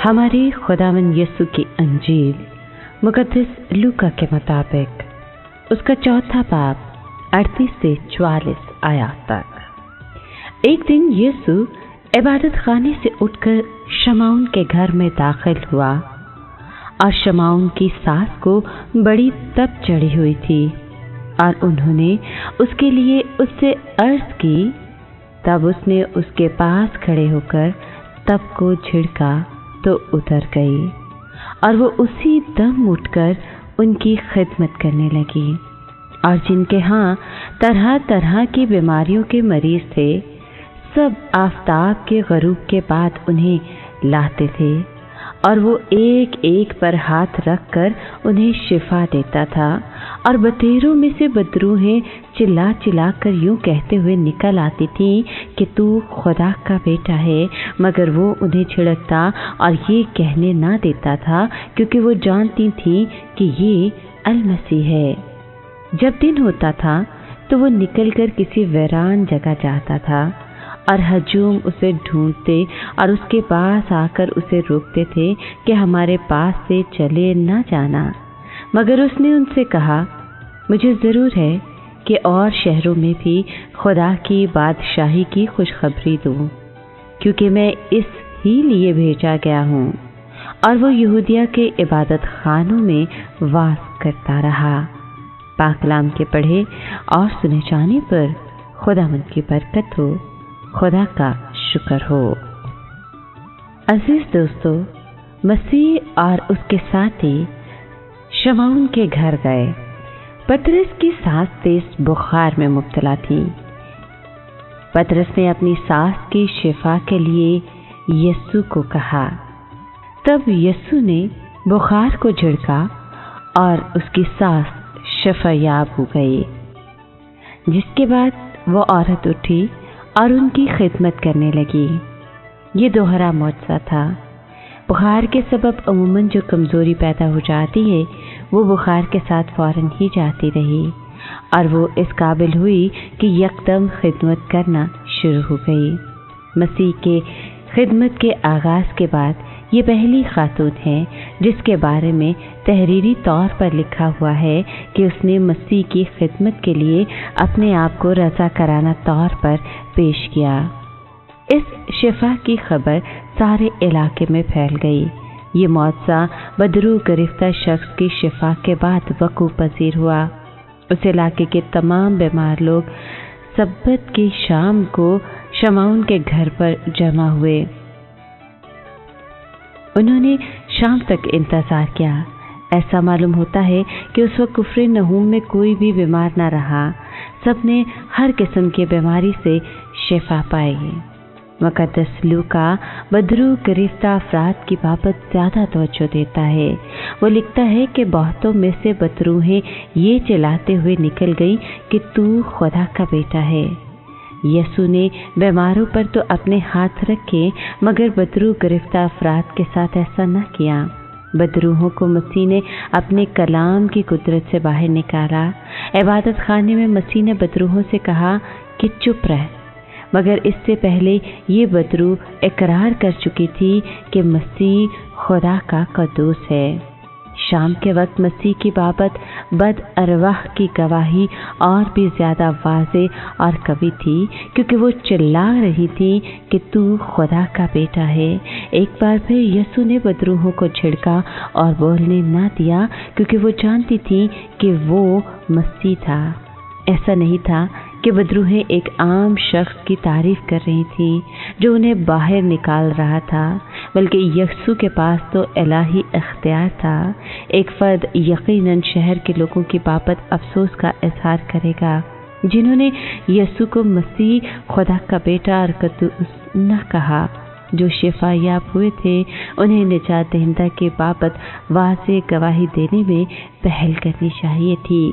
हमारे खुदावंद यीशु की अंजील मुकद्दस लूका के मुताबिक उसका चौथा बाब 38 से 44 आयत तक। एक दिन यीशु इबादत खाने से उठकर शमौन के घर में दाखिल हुआ और शमौन की सास को बड़ी तप चढ़ी हुई थी और उन्होंने उसके लिए उससे अर्ज की। तब उसने उसके पास खड़े होकर तप को छिड़का तो उतर गई और वो उसी दम उठकर उनकी खिदमत करने लगी। और जिनके यहाँ तरह तरह की बीमारियों के मरीज थे, सब आफताब के गरूब के बाद उन्हें लाते थे और वो एक एक पर हाथ रखकर उन्हें शिफा देता था। और बतेरों में से बदरूहें चिल्ला चिल्ला कर यूं कहते हुए निकल आती थी कि तू खुदा का बेटा है, मगर वो उन्हें छिड़कता और ये कहने ना देता था, क्योंकि वो जानती थी कि ये अल मसीह है। जब दिन होता था तो वो निकलकर किसी वीरान जगह जाता था और हजूम उसे ढूंढते और उसके पास आकर उसे रोकते थे कि हमारे पास से चले न जाना। मगर उसने उनसे कहा, मुझे ज़रूर है कि और शहरों में भी खुदा की बादशाही की खुशखबरी दूँ, क्योंकि मैं इस ही लिए भेजा गया हूँ। और वो यहूदिया के इबादत खानों में वास करता रहा। पाक कलाम के पढ़े और सुने जाने पर खुदावंद की बरकत हो, खुदा का शुक्र हो। अजीज दोस्तों, मसीह और उसके साथी शमौन के घर गए। पतरस की सास तेज बुखार में मुब्तला थी। पतरस ने अपनी सास की शिफा के लिए यीशु को कहा। तब यीशु ने बुखार को झिड़का और उसकी सास शफायाब हो गई, जिसके बाद वो औरत उठी और उनकी खिदमत करने लगी। ये दोहरा मौजज़ा था। बुखार के सबब अमूमन जो कमज़ोरी पैदा हो जाती है, वो बुखार के साथ फ़ौरन ही जाती रही और वो इस काबिल हुई कि यकदम खिदमत करना शुरू हो गई। मसीह के खिदमत के आगाज़ के बाद ये पहली खातून है जिसके बारे में तहरीरी तौर पर लिखा हुआ है कि उसने मसीह की खिदमत के लिए अपने आप को रज़ाकाराना तौर पर पेश किया। इस शिफा की खबर सारे इलाके में फैल गई। ये मौजज़ा बदरू गिरफ्तार शख्स की शिफा के बाद वक़ूफ़ पज़ीर हुआ। उस इलाके के तमाम बीमार लोग सब्बत की शाम को शमौन के घर पर जमा हुए। उन्होंने शाम तक इंतज़ार किया। ऐसा मालूम होता है कि उस वक्त कुफ्र नहूम में कोई भी बीमार न रहा। सब ने हर किस्म की बीमारी से शिफा पाई। मुकद्दस लूका बदरू गिरफ्तार अफराद की बाबत ज़्यादा तवज्जो देता है। वो लिखता है कि बहुतों में से बदरूहें ये चिल्लाते हुए निकल गई कि तू खुदा का बेटा है। यीशु ने बीमारों पर तो अपने हाथ रखे, मगर बदरू गिरफ्तार अफराद के साथ ऐसा न किया। बदरूहों को मसीह ने अपने कलाम की कुदरत से बाहर निकाला। इबादत खाने में मसीह ने बदरूहों से कहा कि चुप रह, मगर इससे पहले ये बदरू इकरार कर चुकी थी कि मसीह खुदा का कद्दूस है। शाम के वक्त मसीह की बाबत बद अरवाह की गवाही और भी ज़्यादा वाज़ेह और कवी थी, क्योंकि वो चिल्ला रही थी कि तू खुदा का बेटा है। एक बार फिर यीशु ने बदरूहों को झिड़का और बोलने ना दिया, क्योंकि वो जानती थी कि वो मसीह था। ऐसा नहीं था कि बदरूहें एक आम शख्स की तारीफ कर रही थी जो उन्हें बाहर निकाल रहा था, बल्कि यीशु के पास तो इलाही इख्तियार था। एक फर्द यकीनन शहर के लोगों की बाबत अफसोस का इजहार करेगा जिन्होंने यीशु को मसीह खुदा का बेटा और कद्दूस न कहा। जो शिफायाब हुए थे उन्हें निजात दहिंदा के बाबत वाज़ेह गवाही देने में पहल करनी चाहिए थी।